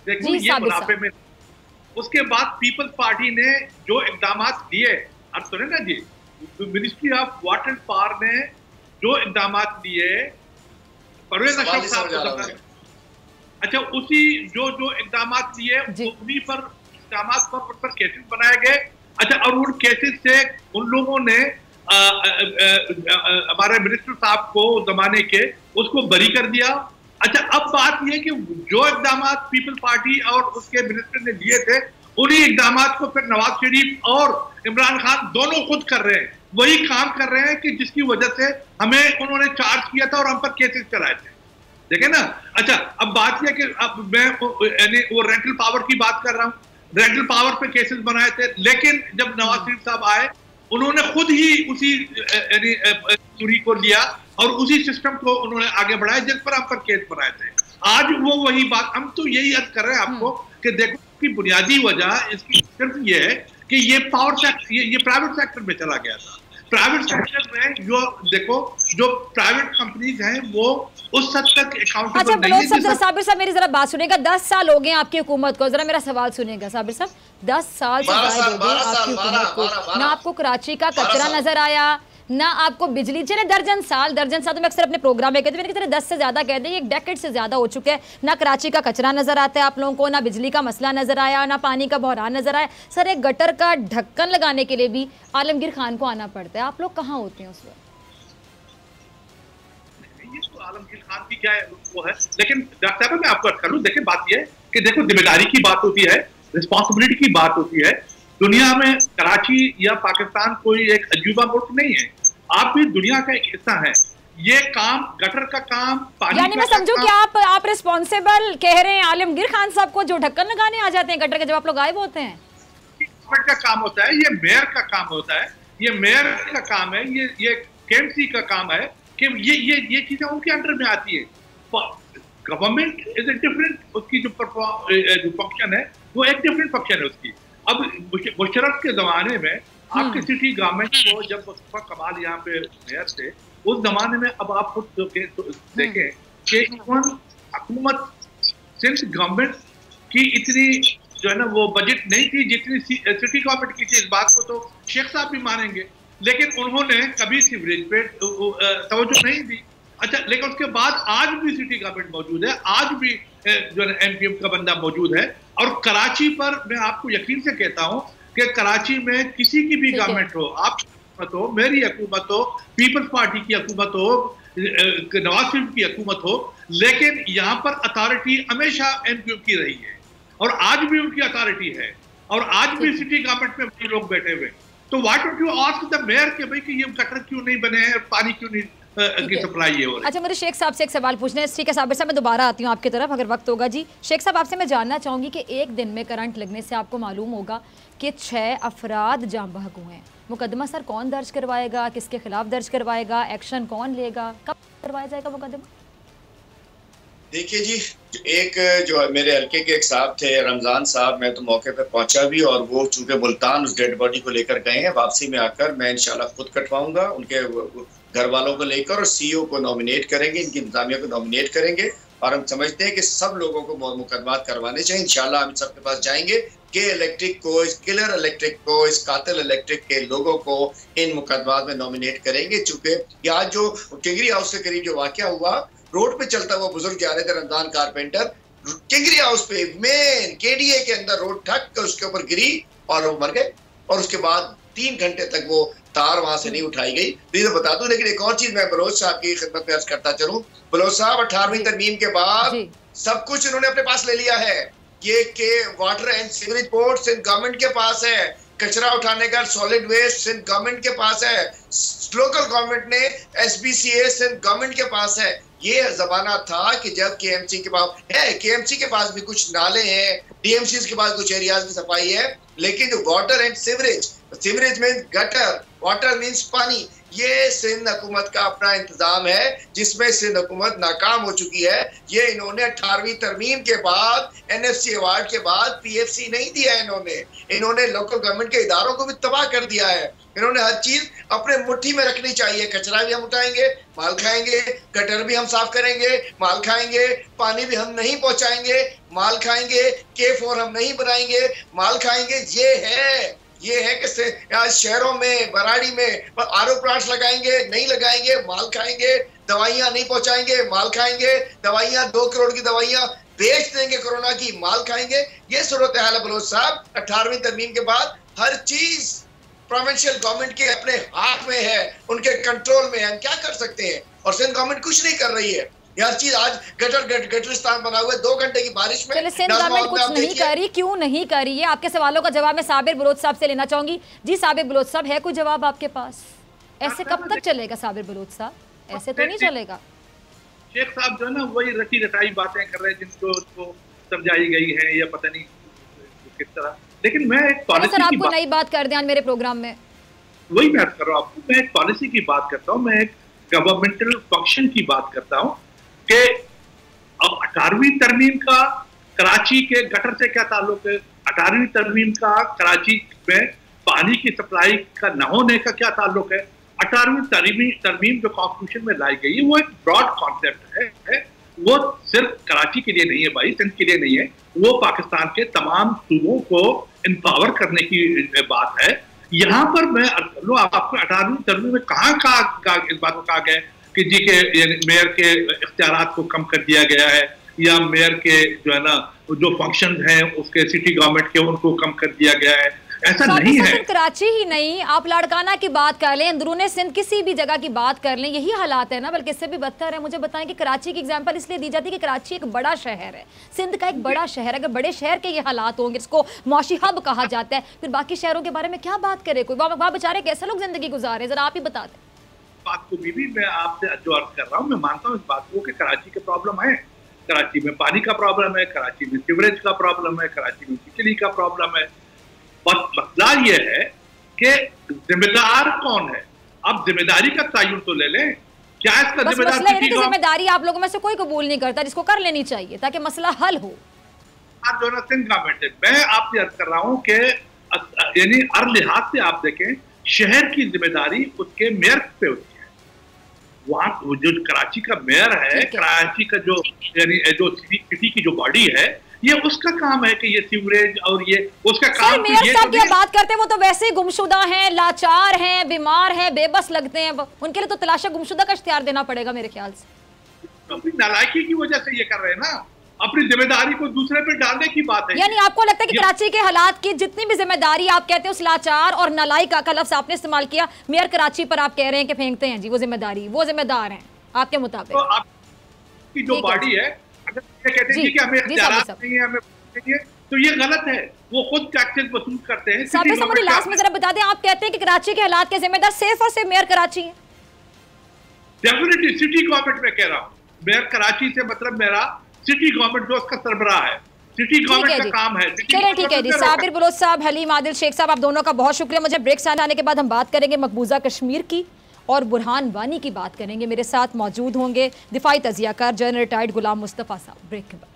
जी साबिर साहब, उसके बाद पीपल्स पार्टी ने जो इकदाम लिए, अब सुने ना जी, ministry of water and power ने जो इकदाम लिए, परवेज अशरफ साहब, अच्छा उसी जो इकदाम लिए उन्हीं पर इकदाम पर केसेस बनाए गए। अच्छा, और उन केसेस से उन लोगों ने हमारे मिनिस्टर साहब को जमाने के उसको बरी कर दिया। अच्छा, अब बात यह कि जो इकदाम पीपल पार्टी और उसके मिनिस्टर ने लिए थे, उन्हीं इकदाम को फिर नवाज शरीफ और इमरान खान दोनों खुद कर रहे हैं, वही काम कर रहे हैं कि जिसकी वजह से हमें उन्होंने चार्ज किया था और हम पर केसेस चलाए थे, देखे ना। अच्छा, अब बात यह कि अब मैं वो रेंटल पावर की बात कर रहा हूँ, रेंटल पावर पे केसेस बनाए थे, लेकिन जब नवाज शरीफ साहब आए उन्होंने खुद ही उसी चोरी को लिया और उसी सिस्टम को उन्होंने आगे बढ़ाया जिस पर हम पर केस बनाए थे। आज वो वही बात, हम तो यही अर्ज कर रहे हैं आपको कि देखो कि बुनियादी वजह इसकी सिर्फ ये है कि ये पावर सेक्टर, ये प्राइवेट सेक्टर में चला गया था। प्राइवेट सेक्टर में जो देखो जो प्राइवेट कंपनीज हैं वो उस हद तक अकाउंटेबल नहीं है। साबिर साहब मेरी जरा बात सुनिएगा, 10 साल हो गए आपकी हुकूमत को, जरा मेरा सवाल सुनिएगा साबिर साहब, 10 साल से आपकी हुकूमत को ना आपको कराची का कचरा नजर आया, ना आपको बिजली, चले दर्जन साल तो मैं अक्सर अपने प्रोग्राम में कहती हूँ, मैंने 10 से ज्यादा कहते हैं, 1 डेकेड से ज्यादा हो चुका है, ना कराची का कचरा नजर आता है आप लोगों को, ना बिजली का मसला नजर आया, ना पानी का बहरान नजर आया। सर, एक गटर का ढक्कन लगाने के लिए भी आलमगीर खान को आना पड़ता है, आप लोग कहाँ होते हैं उस वक्त? आलमगीर खान की क्या है वो है, लेकिन डॉक्टर साहब मैं आपको अर्ज करूं, देखिए बात ये है कि देखो जिम्मेदारी की बात होती है, रिस्पॉन्सिबिलिटी की बात होती है। दुनिया में कराची या पाकिस्तान कोई एक अजूबा मुल्क नहीं है, आप भी दुनिया का एक हिस्सा है। ये काम गटर का काम, पानी यानी मैं समझूं कि आप रिस्पॉन्सिबल कह रहे हैं आलमगीर खान साहब को जो ढक्कन लगाने आ जाते हैं गटर के जब आप लोग गायब होते हैं? गवर्नमेंट का काम होता है, ये मेयर का काम होता है, ये मेयर का काम है, ये केएमसी का काम है कि ये चीजें उनके अंडर में आती है। गवर्नमेंट इज ए डिफरेंट, उसकी जो फंक्शन है वो एक डिफरेंट फंक्शन है उसकी। अब मुशर्रफ के जमाने में आपके सिटी गवर्नमेंट को जब मुस्तफा कमाल यहाँ पे मेयर थे, उस जमाने में अब आप खुद देखें कि हुकूमत सिंध गवर्नमेंट की इतनी जो है ना वो बजट नहीं थी जितनी सिटी गवर्नमेंट की थी। इस बात को तो शेख साहब भी मानेंगे, लेकिन उन्होंने कभी सीवरेज पे तवज्जो नहीं दी। अच्छा, लेकिन उसके बाद आज भी सिटी गवर्नमेंट मौजूद है, आज भी जो है एमपीएम का बंदा मौजूद है। और कराची पर मैं आपको यकीन से कहता हूँ कि कराची में किसी की भी गवर्नमेंट हो, आप हुकूमत हो, मेरी हुकूमत हो, पीपल्स पार्टी की हुकूमत हो, नवाज शरीफ की हुकूमत हो, लेकिन यहाँ पर अथॉरिटी हमेशा एमपीएम की रही है और आज भी उनकी अथॉरिटी है और आज भी सिटी गवर्नमेंट में वही लोग बैठे हुए। तो why don't you ask the mayor कि भाई कि ये गटर क्यों नहीं बने हैं, पानी क्यों नहीं की सप्लाई है। अच्छा, मुझे शेख साहब से एक सवाल पूछना है। ठीक है साबिर साहब, मैं दोबारा आती हूँ आपकी तरफ अगर वक्त होगा। जी शेख साहब, आपसे मैं जानना चाहूँगी कि एक दिन में करंट लगने से आपको मालूम होगा कि 6 अफराद जाँ बहक हुए हैं, मुकदमा सर कौन दर्ज करवाएगा, किसके खिलाफ दर्ज करवाएगा, एक्शन कौन लेगा, कब करवाया जाएगा मुकदमा? देखिए जी, एक जो मेरे हल्के के एक साहब थे रमजान साहब, मैं तो मौके पे पहुंचा भी और वो चूंकि मुल्तान उस डेड बॉडी को लेकर गए हैं, वापसी में आकर मैं इंशाल्लाह खुद कटवाऊंगा, उनके घर वालों को लेकर और सीईओ को नॉमिनेट करेंगे, इनकी इंतजामिया को नॉमिनेट करेंगे और हम समझते हैं कि सब लोगों को मुकदमात करवाने चाहिए। इंशाल्लाह हम सबके पास जाएंगे कि इलेक्ट्रिक को, इस किलर इलेक्ट्रिक को, इस कातिल इलेक्ट्रिक के लोगों को इन मुकदमात में नॉमिनेट करेंगे। चूंकि आज जो किंगरी हाउस के करीब जो वाकया हुआ, रोड पे चलता हुआ बुजुर्ग जा रहे थे रमजान कारपेंटर, किंगरी हाउस पे मेन केडीए के अंदर रोड ठक कर उसके ऊपर गिरी और वो मर गए और उसके बाद 3 घंटे तक वो तार वहां से नहीं उठाई गई। तो बता दूं, लेकिन एक और चीज मैं बलोच साहब की खिदमत में अर्ज करता चलूं, बलोच साहब 18वीं तरमीम के बाद सब कुछ इन्होंने अपने पास ले लिया है। ये के water and sewerage board Sindh government के पास है, कचरा उठाने का सॉलिड वेस्ट सिंध गवर्नमेंट के पास है, लोकल गवर्नमेंट ने एसबीसीए सिंध गवर्नमेंट के पास है। ये जमाना था कि जब केएमसी के पास है, केएमसी के पास भी कुछ नाले हैं, डीएमसी के पास कुछ एरियाज की सफाई है, लेकिन जो वाटर एंड सीवरेज, सीवरेज में गटर, वाटर मींस पानी, ये सिंध हुकूमत का अपना इंतजाम है जिसमें सिंध हुकूमत नाकाम हो चुकी है। ये इन्होंने 18वीं तरमीम के बाद, NFC अवार्ड के बाद PFC नहीं दिया है। इन्होंने लोकल गवर्नमेंट के इदारों को भी तबाह कर दिया है। इन्होंने हर चीज अपने मुट्ठी में रखनी चाहिए। कचरा भी हम उठाएंगे, माल खाएंगे, गटर भी हम साफ करेंगे, माल खाएंगे, पानी भी हम नहीं पहुंचाएंगे, माल खाएंगे, K4 हम नहीं बनाएंगे, माल खाएंगे। ये है कि शहरों में, बराड़ी में RO प्लांट्स लगाएंगे, नहीं लगाएंगे, माल खाएंगे, दवाइयां नहीं पहुंचाएंगे, माल खाएंगे, दवाइयां 2 करोड़ की दवाइयां बेच देंगे कोरोना की, माल खाएंगे। ये सूरत हाल है बलोच साहब। 18वीं तरमीम के बाद हर चीज प्रोविंशियल गवर्नमेंट के अपने हाथ में है, उनके कंट्रोल में है। हम क्या कर सकते हैं? और सिंध गवर्नमेंट कुछ नहीं कर रही है। हर चीज आज गटरिस्तान बना हुआ है। 2 घंटे की बारिश में सिंध गवर्नमेंट कुछ नहीं कर रही, क्यों नहीं कर रही है? आपके सवालों का जवाब मैं साबिर बलोच साहब से लेना चाहूंगी। जी साबिर बलोच साहब, है कोई जवाब आपके पास? ऐसे कब तक चलेगा साबिर बलोच साहब? ऐसे तो नहीं चलेगा। शेख साहब जो है ना वही रटी रटाई बातें कर रहे हैं जिनको समझाई गई है या पता नहीं किस तरह। लेकिन मैं एक पॉलिसी सर आपको नई बात कर दें मेरे प्रोग्राम में, वही मैं कर रहा हूँ आपको। मैं एक पॉलिसी की बात करता हूँ, मैं एक गवर्नमेंटल फंक्शन की बात करता हूँ कि अब 18वीं तरमीम का कराची के गटर से क्या ताल्लुक है? 18वीं तरमीम का कराची में पानी की सप्लाई का न होने का क्या ताल्लुक है? 18वीं तरमीम जो कॉन्स्टिट्यूशन में लाई गई है वो एक ब्रॉड कॉन्सेप्ट है। वो सिर्फ कराची के लिए नहीं है भाई, सिंध के लिए नहीं है, वो पाकिस्तान के तमाम सूबों को एम्पावर करने की बात है। यहाँ पर मैं आपको 18वीं तरमीम में कहाँ इस बात को कहा गया कि जी के मेयर के इख्तियारात को कम कर दिया गया है, या मेयर के जो है ना जो फंक्शन हैं उसके सिटी गवर्नमेंट के उनको कम कर दिया गया है? ऐसा नहीं है। कराची ही नहीं, आप लाड़काना की बात कर लें, अंदरूने सिंध किसी भी जगह की बात कर लें, यही हालात है ना, बल्कि इससे भी बदतर है। मुझे बताएं कि कराची की एग्जांपल इसलिए दी जाती है कि कराची एक बड़ा शहर है, सिंध का एक बड़ा शहर। अगर बड़े शहर के ये हालात होंगे, इसको मौशी हब कहा जाता है, फिर बाकी शहरों के बारे में क्या बात करे कोई? वहाँ बेचारे कैसे लोग जिंदगी गुजारे, जरा आप ही बताते। बात को भी मैं आपसे जो अर्ज कर रहा हूँ, मैं मानता हूँ इस बात को कि कराची के प्रॉब्लम है, कराची में पानी का प्रॉब्लम है, कराची में सीवरेज का प्रॉब्लम है, कराची में बिजली का प्रॉब्लम है। बस मसला ये है कि जिम्मेदार कौन है? अब जिम्मेदारी का तयन तो ले लें। क्या इसका जिम्मेदारी आप लोगों में से कोई कबूल नहीं करता, जिसको कर लेनी चाहिए ताकि मसला हल हो? आप जो ना सिंध गवर्नमेंट है, मैं आपसे अर्ज कर रहा हूँ कि यानी हर लिहाज से आप देखें, शहर की जिम्मेदारी उसके मेयर पे होती है। वहाँ जो कराची का मेयर है, कराची का जो यानी जो सिटी की जो बॉडी है, ये उसका काम है कि ये सीवरेज और ये उसका काम। मेयर साहब की बात करते हैं, वो तो वैसे ही गुमशुदा हैं, लाचार हैं, बीमार हैं, बेबस लगते हैं, उनके लिए तो तलाशा गुमशुदा का इख्तियार देना पड़ेगा मेरे ख्याल से। अपनी नालायकी की वजह से ये कर रहे हैं ना, अपनी जिम्मेदारी को दूसरे पे डालने की बात है। यानी आपको लगता है कि कराची के हालात की जितनी भी जिम्मेदारी आप कहते हैं उस लाचार और नालायक का लफ्ज़ आपने इस्तेमाल किया, मेयर कराची पर आप कह रहे हैं कि फेंकते हैं जी वो जिम्मेदारी, वो जिम्मेदार हैं आपके मुताबिक? तो आपकी जो बॉडी है, अगर ये कहते हैं कि हमें इख्तियारात नहीं है, हमें तो ये गलत है। वो खुद टैक्सेस वसूल करते हैं। मुझे लास्ट में जरा बता दें, आप कहते हैं कि कराची के हालात के जिम्मेदार सिर्फ और सिर्फ मेयर कराची है? डेफिनेटली सिटी गवर्नमेंट में कह रहा हूँ, मेयर कराची से मतलब मेरा सिटी गवर्नमेंट जो उसका सरबराह है, सिटी गवर्नमेंट का काम है। चलिए ठीक है जी। साबिर बलोच साहब, हलीम आदिल शेख साहब, आप दोनों का बहुत शुक्रिया। मुझे ब्रेक से आने के बाद हम बात करेंगे मकबूजा कश्मीर की और बुरहान वानी की बात करेंगे। मेरे साथ मौजूद होंगे दिफाई तजियाकार जनरल रिटायर्ड गुलाम मुस्तफ़ा साहब। ब्रेक के बाद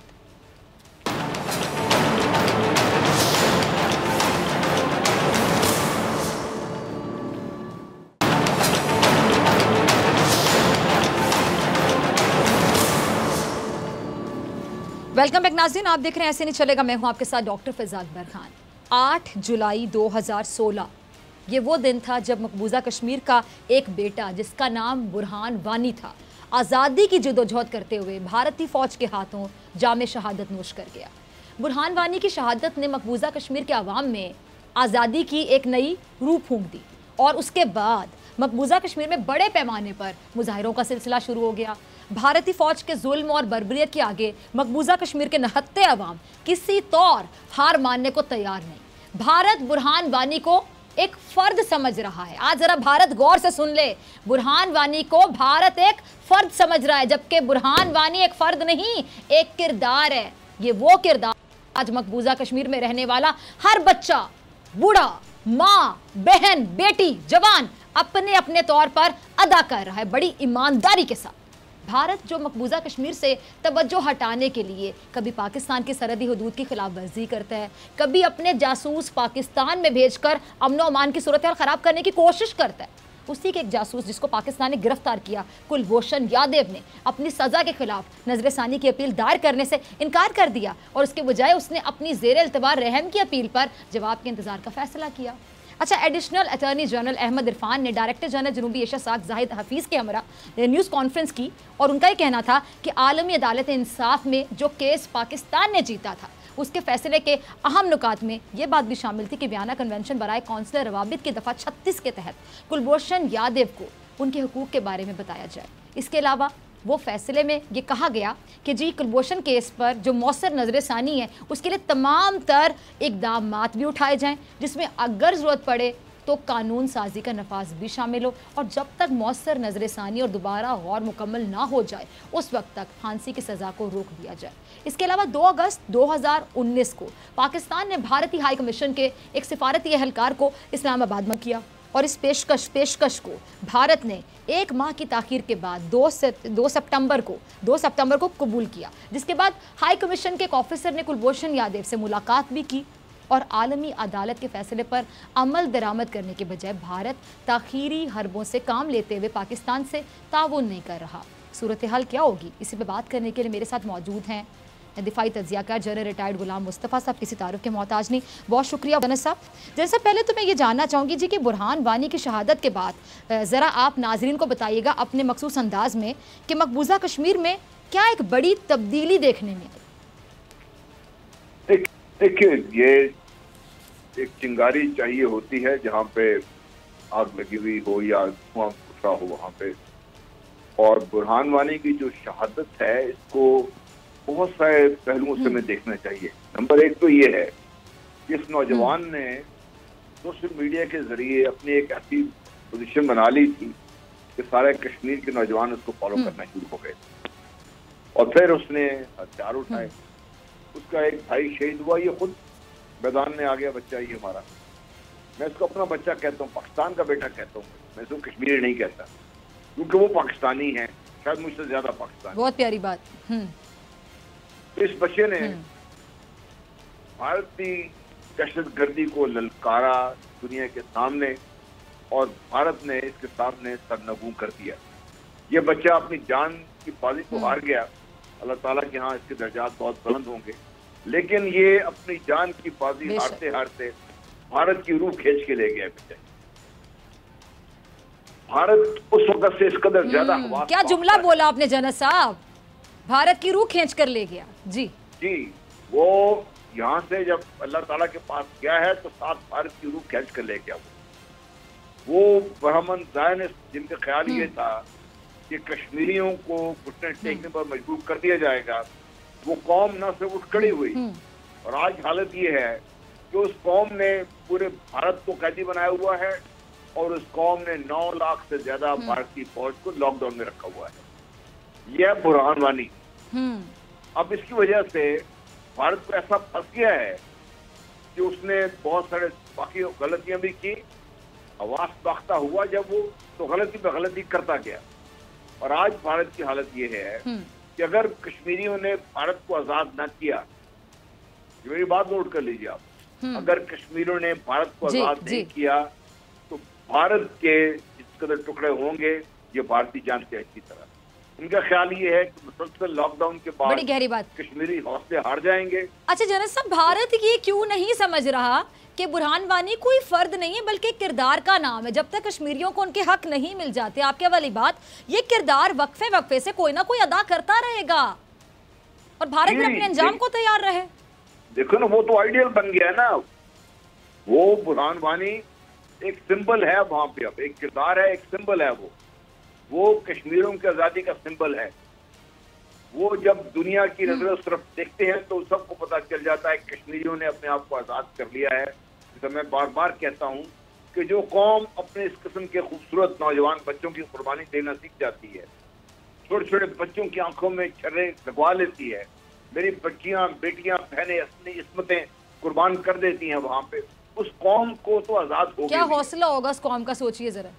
वेलकम बैक नाज़रीन, आप देख रहे हैं ऐसे नहीं चलेगा। मैं हूं आपके साथ डॉक्टर फ़िज़ा अकबर खान। 8 जुलाई 2016 ये वो दिन था जब मकबूजा कश्मीर का एक बेटा जिसका नाम बुरहान वानी था, आज़ादी की जदोजहद करते हुए भारतीय फ़ौज के हाथों जामे शहादत नोश कर गया। बुरहान वानी की शहादत ने मकबूजा कश्मीर के अवाम में आज़ादी की एक नई रूह फूंक दी और उसके बाद मकबूजा कश्मीर में बड़े पैमाने पर मुजाहिरों का सिलसिला शुरू हो गया। भारतीय फ़ौज के जुल्म और बर्बरियत के आगे मकबूजा कश्मीर के नहत्ते अवाम किसी तौर हार मानने को तैयार नहीं। भारत बुरहान वानी को एक फ़र्द समझ रहा है। आज ज़रा भारत गौर से सुन ले, बुरहान वानी को भारत एक फ़र्द समझ रहा है, जबकि बुरहान वानी एक फ़र्द नहीं, एक किरदार है। ये वो किरदार आज मकबूजा कश्मीर में रहने वाला हर बच्चा, बूढ़ा, माँ, बहन, बेटी, जवान अपने अपने तौर पर अदा कर रहा है बड़ी ईमानदारी के साथ। भारत जो मकबूजा कश्मीर से तवज्जो हटाने के लिए कभी पाकिस्तान की सरहदी हदूद की खिलाफ वर्जी करता है, कभी अपने जासूस पाकिस्तान में भेजकर अमन और अमान की सूरत हाल खराब करने की कोशिश करता है। उसी के एक जासूस जिसको पाकिस्तान ने गिरफ्तार किया, कुलभूषण यादव ने अपनी सजा के खिलाफ नजरसानी की अपील दायर करने से इनकार कर दिया और उसके बजाय उसने अपनी जेर इल्तबार रहम की अपील पर जवाब के इंतजार का फैसला किया। अच्छा, additional attorney general Ahmed Irfan ने डायरेक्टर जनरल जनूबी एशिया साख जाहिद हफीज़ के हमरा न्यूज़ कॉन्फ्रेंस की और उनका ये कहना था कि आलमी अदालत इंसाफ में जो केस पाकिस्तान ने जीता था उसके फैसले के अहम नुकात में ये बात भी शामिल थी कि वियना कन्वेंशन बराए कौंसलर रवाबित की दफ़ा 36 के तहत कुलभूषण यादव को उनके हुकूक के बारे में बताया जाए। इसके अलावा वो फैसले में ये कहा गया कि जी कुलभूषण केस पर जो मौसर नजरसानी है उसके लिए तमाम तर इकदामात भी उठाए जाएं, जिसमें अगर ज़रूरत पड़े तो कानून साजी का नफाज भी शामिल हो और जब तक मौसर नजरसानी और दोबारा गौर मुकम्मल ना हो जाए उस वक्त तक फांसी की सज़ा को रोक दिया जाए। इसके अलावा 2 अगस्त 2019 को पाकिस्तान ने भारतीय हाई कमीशन के एक सिफारती एहलकार को इस्लामाबाद में किया और इस पेशकश को भारत ने 1 माह की ताख़ीर के बाद 2 सितंबर को कबूल किया, जिसके बाद हाई कमीशन के एक ऑफिसर ने कुलभूषण यादव से मुलाकात भी की और आलमी अदालत के फैसले पर अमल दरामद करने के बजाय भारत ताख़ीरी हरबों से काम लेते हुए पाकिस्तान से ताउन नहीं कर रहा। सूरत हाल क्या होगी, इसी पर बात करने के लिए मेरे साथ मौजूद हैं दिफाई तज्ज़ियाकार जनरल रिटायर्ड गुलाम मुस्तफ़ा साहब, किसी तारुफ के मोहताज नहीं। बहुत शुक्रिया जनरल साहब। जैसे पहले तो मैं ये जानना चाहूँगी जी कि बुरहान वानी की शहादत के बाद ज़रा आप नाजरीन को बताइएगा अपने मखसूस अंदाज में कि मकबूजा कश्मीर में क्या एक बड़ी तब्दीली देखने में आई। देखिए, ये एक चिंगारी चाहिए होती है जहाँ पे आग लगी हुई हो या धुआं उठ रहा हो वहाँ पे, और बुरहान वानी की जो शहादत है इसको बहुत सारे पहलुओं से हमें देखना चाहिए। नंबर 1 तो ये है कि इस नौजवान ने सोशल मीडिया के जरिए अपनी एक ऐसी पोजीशन बना ली थी कि सारे कश्मीर के नौजवान उसको फॉलो करना शुरू हो गए और फिर उसने हथियार उठाए। उसका एक भाई शहीद हुआ, ये खुद मैदान में आ गया बच्चा, ये हमारा, मैं इसको अपना बच्चा कहता हूँ, पाकिस्तान का बेटा कहता हूँ, मैं इसको कश्मीरी नहीं कहता क्योंकि वो पाकिस्तानी है, शायद मुझसे ज्यादा पाकिस्तानी। बहुत प्यारी बात। इस बच्चे ने भारतीय दहशतगर्दी को ललकारा दुनिया के सामने और भारत ने इसके सामने सरनगू कर दिया। ये बच्चा अपनी जान की बाजी को हार गया, अल्लाह ताला के यहाँ इसके दर्जात बहुत बुलंद होंगे, लेकिन ये अपनी जान की बाजी हारते हारते भारत की रूह खींच के ले गया बेटे। भारत उस वक्त से इस कदर ज्यादा क्या जुमला बोला आपने जनरल साहब, भारत की रूह खींच कर ले गया। जी, वो यहाँ से जब अल्लाह ताला के पास गया है तो साथ भारत की रूह खींच कर ले गया। वो ब्राह्मण ज़ायनिस्ट जिनका ख्याल ये था कि कश्मीरियों को घुटने टेकने पर मजबूर कर दिया जाएगा, वो कौम न से उठ खड़ी हुई और आज हालत ये है कि उस कौम ने पूरे भारत को कैदी बनाया हुआ है और उस कौम ने 9 लाख से ज्यादा भारतीय फौज को लॉकडाउन में रखा हुआ है। यह बुरहान वानी। अब इसकी वजह से भारत को ऐसा फंस गया है कि उसने बहुत सारे बाकी गलतियां भी की, आवाज बाख्ता हुआ जब वो तो गलती पे गलती करता गया और आज भारत की हालत ये है कि अगर कश्मीरियों ने भारत को आजाद न किया, मेरी बात नोट कर लीजिए आप, अगर कश्मीरियों ने भारत को आजाद नहीं किया तो भारत के जिस कदर टुकड़े होंगे ये भारतीय जानते हैं अच्छी तरह। उनका ख्याल ये है कि मुसलसल लॉकडाउन के बाद बड़ी गहरी बात, कश्मीरी हौसले हार जाएंगे। अच्छा जनरल साहब, भारत ये क्यों नहीं समझ रहा कि बुरहान वानी कोई फर्द नहीं है बल्कि किरदार का नाम है। जब तक कश्मीरियों को उनके हक नहीं मिल जाते, आपके वाली बात, ये किरदार वक्फे वक्फे से कोई ना कोई अदा करता रहेगा और भारत भी अपने अंजाम को तैयार रहे। देखो ना, वो तो आइडियल बन गया ना, वो बुरहान वानी एक सिंबल है वहां पे, अब एक किरदार है, एक सिंबल है, वो कश्मीरियों की आजादी का सिंबल है। वो जब दुनिया की नजर उस तरफ देखते हैं तो सबको पता चल जाता है कश्मीरियों ने अपने आप को आजाद कर लिया है। तो मैं बार बार कहता हूं कि जो कौम अपने इस किस्म के खूबसूरत नौजवान बच्चों की कुर्बानी देना सीख जाती है, छोटे छोटे बच्चों की आंखों में छर्रे लगवा लेती है, मेरी बच्चियां बेटियां बहनें अपनी इस्मतें कुर्बान कर देती हैं वहां पे, उस कौम को तो आजाद हो क्या हौसला होगा उस कौम का, सोचिए जरा।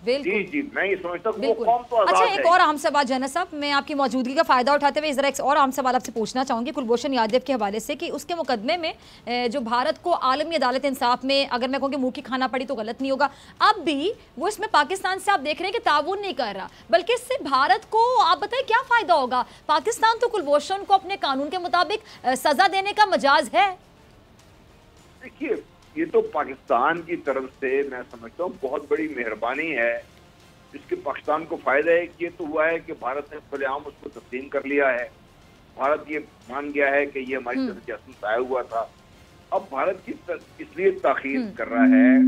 जी जी, मैं ये समझता हूँ वो कौम तो आजाद अच्छा, है। एक और अहम सवाल जनरल साहब, मैं आपकी मौजूदगी का फायदा उठाते हुए जरा एक और अहम सवाल आपसे पूछना चाहूंगी कुलभूषण यादव के हवाले से, कि उसके मुकदमे में जो भारत को आलमी अदालत इंसाफ में, अगर मैं कहूँ कि मुंह की खाना पड़ी तो गलत नहीं होगा, अब भी वो इसमें पाकिस्तान से आप देख रहे हैं कि ताउन नहीं कर रहा, बल्कि इससे भारत को आप बताएं क्या फायदा होगा? पाकिस्तान तो कुलभूषण को अपने कानून के मुताबिक सजा देने का मजाज है। देखिए, ये तो पाकिस्तान की तरफ से मैं समझता हूँ बहुत बड़ी मेहरबानी है। इसके पाकिस्तान को फायदा है कि ये तो हुआ है कि भारत ने खुलेआम उसको तस्लीम कर लिया है। भारत ये मान गया है कि ये हमारी तरफ जासूस आया हुआ था। अब भारत की इसलिए ताखीर कर रहा है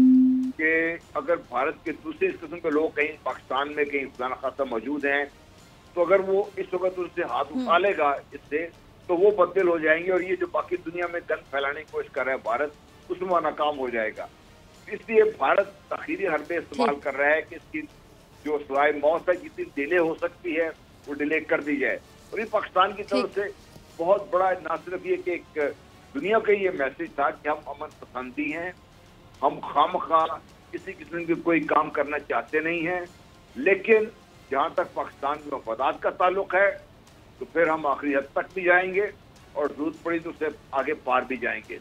कि अगर भारत के दूसरे इस किस्म के लोग कहीं पाकिस्तान में कहीं फलाना खासा मौजूद हैं, तो अगर वो इस वक्त उससे हाथ उठा लेगा इससे, तो वो बदल हो जाएंगे और ये जो बाकी दुनिया में गंद फैलाने की कोशिश कर रहा है भारत, उसमें नाकाम हो जाएगा। इसलिए भारत ताखीरी हरबे इस्तेमाल कर रहा है कि इसकी जो सवाए मौत है जितनी डिले हो सकती है वो डिले कर दी जाए। और ये पाकिस्तान की तरफ से बहुत बड़ा, ना सिर्फ ये कि एक दुनिया का ये मैसेज था कि हम अमन पसंदी हैं, हम खामखा किसी किस्म के कोई काम करना चाहते नहीं हैं, लेकिन जहाँ तक पाकिस्तान के मफादात का ताल्लुक है तो फिर हम आखिरी हद तक भी जाएंगे और जरूरत पड़ी तो उससे आगे पार भी जाएंगे।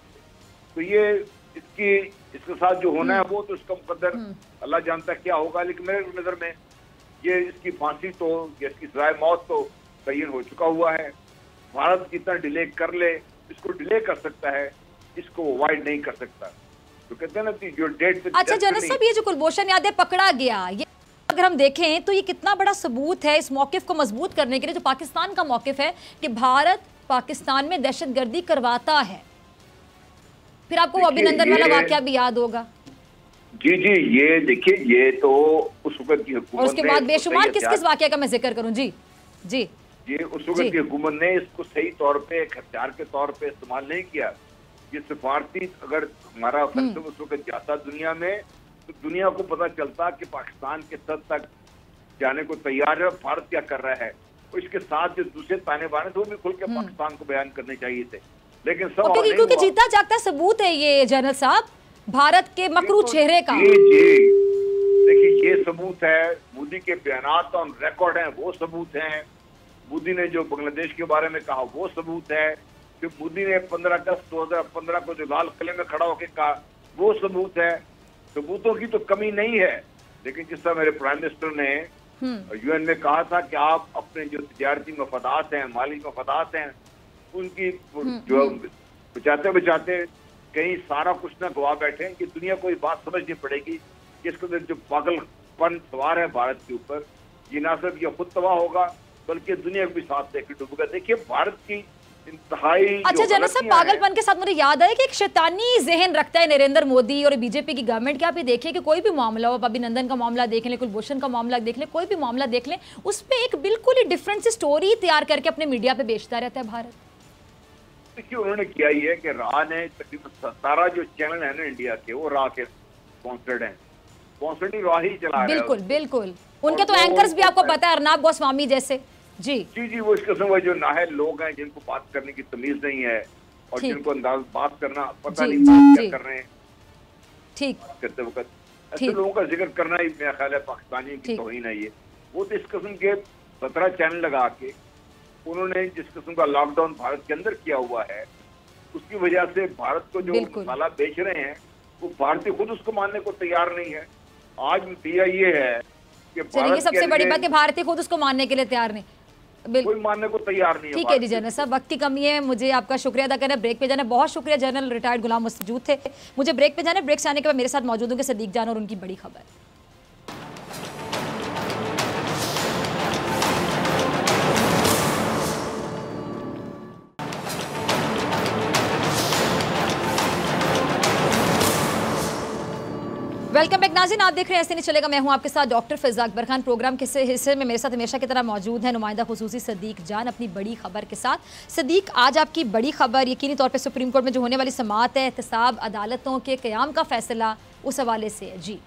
तो ये इसके साथ जो होना है वो तो इसका मुकद्दर अल्लाह जानता है क्या होगा, लेकिन मेरे नजर में ये इसकी फांसी तो, इसकी सजाए मौत तो तय्यन हो चुका हुआ है। भारत जितना डिले कर ले, इसको डिले कर सकता है, इसको अवॉइड नहीं कर सकता। तो कहते हैं ना कि जो डेट। अच्छा जनरल साहब, ये जो कुलभूषण यादव पकड़ा गया, ये अगर हम देखें तो ये कितना बड़ा सबूत है इस मौकिफ को मजबूत करने के लिए जो पाकिस्तान का मौकिफ है कि भारत पाकिस्तान में दहशतगर्दी करवाता है। फिर आपको वो अभिनंदन वाला वाकया भी याद होगा। जी जी, ये देखिए, ये तो उस वक्त की हुकूमत, और उसके बाद बेशुमार किस किस वाकया का मैं जिक्र करूं। जी जी, ये उस वक्त की हुकूमत ने इसको सही तौर पे एक हथियार के तौर पे इस्तेमाल नहीं किया। ये सिफारती अगर हमारा फैसला उस वक्त जाता दुनिया में, तो दुनिया को पता चलता कि पाकिस्तान के सद तक जाने को तैयार है, भारत क्या कर रहा है। और इसके साथ जो दूसरे ताने बाने थे वो भी खुल के पाकिस्तान को बयान करने चाहिए थे, लेकिन सब क्योंकि जीता जागता सबूत है ये जनरल साहब भारत के मकरू चेहरे का। देखिए, ये सबूत है, मोदी के बयानात ऑन रिकॉर्ड हैं, वो सबूत हैं। मोदी ने जो बांग्लादेश के बारे में कहा वो सबूत है। कि मोदी ने 15 अगस्त 2015 को जो लाल किले में खड़ा होकर कहा वो सबूत है। सबूतों की तो कमी नहीं है, लेकिन जिस तरह मेरे प्राइम मिनिस्टर ने यूएन में कहा था कि आप अपने जो तिजारती मफादात हैं, माली मफादात हैं, उनकी जो बचाते बचाते कहीं सारा कुछ ना गवा बैठे, कि दुनिया को ये बात समझनी पड़ेगी कि इसके अंदर जो पागलपन सवार है भारत के ऊपर, ये ना सिर्फ ये खुद तबाह होगा बल्कि दुनिया को भी साथ लेकर डूबेगा। देखिए, भारत की इंतहाई। अच्छा जनरल साहब, पागलपन के साथ मुझे याद है कि एक शैतानी जहन रखता है नरेंद्र मोदी और बीजेपी की गवर्नमेंट। क्या आप ये देखिए कि कोई भी मामला हो, अभिनंदन का मामला देख लें, कुलभूषण का मामला देख लें, कोई भी मामला देख लें, उस पर एक बिल्कुल ही डिफरेंट स्टोरी तैयार करके अपने मीडिया पे बेचता रहता है भारत। देखिए, उन्होंने किया ही है कि राह ने तकरीबन 17 जो चैनल है ना इंडिया के, वो राह के स्पॉन्सर्ड हैं, स्पॉन्सर्ड ही राह ही चला रहे हैं। बिल्कुल बिल्कुल, उनके तो एंकर्स भी आपको पता है, अर्नाब गोस्वामी जैसे। जी जी जी, वो इस किस्म के जो नाहल लोग हैं जिनको बात करने की तमीज नहीं है और जिनको अंदाज बात करना पता नहीं बात क्या कर रहे हैं, ठीक करते वक्त ऐसे लोगों का जिक्र करना ही मेरा ख्याल है पाकिस्तानियों की तौहीन है। ये वो तो इस किस्म के 17 चैनल लगा के उन्होंने जिस किस्म का लॉकडाउन भारत के अंदर किया हुआ है, उसकी वजह से भारत को जो मसाला बेच रहे हैं वो भारतीय खुद उसको मानने को तैयार नहीं है। आज नतीजा ये है कि सबसे बड़ी बात कि भारतीय खुद उसको मानने के लिए तैयार नहीं, कोई मानने को तैयार नहीं है। ठीक है जी जनरल साहब, वक्त की कमी है, मुझे आपका शुक्रिया अदा करना है, ब्रेक पे जाना है। बहुत शुक्रिया जनरल रिटायर्ड गुलाम मौजूद थे, मुझे ब्रेक पे जाना है। ब्रेक से आने के बाद मेरे साथ मौजूद होंगे सदीक जान और उनकी बड़ी खबर। वेलकम बैक नाज़रीन, आप देख रहे हैं ऐसे नहीं चलेगा। मैं हूं आपके साथ डॉक्टर फिज़ा अकबर खान। प्रोग्राम के हिस्से में मेरे साथ हमेशा की तरह मौजूद है नुमाइंदा खुसूसी सदीक जान अपनी बड़ी खबर के साथ। सदीक, आज आपकी बड़ी खबर यकीनी तौर पे सुप्रीम कोर्ट में जो होने वाली समाअत है, एहतसाब अदालतों के क़याम का फैसला, उस हवाले से है। जी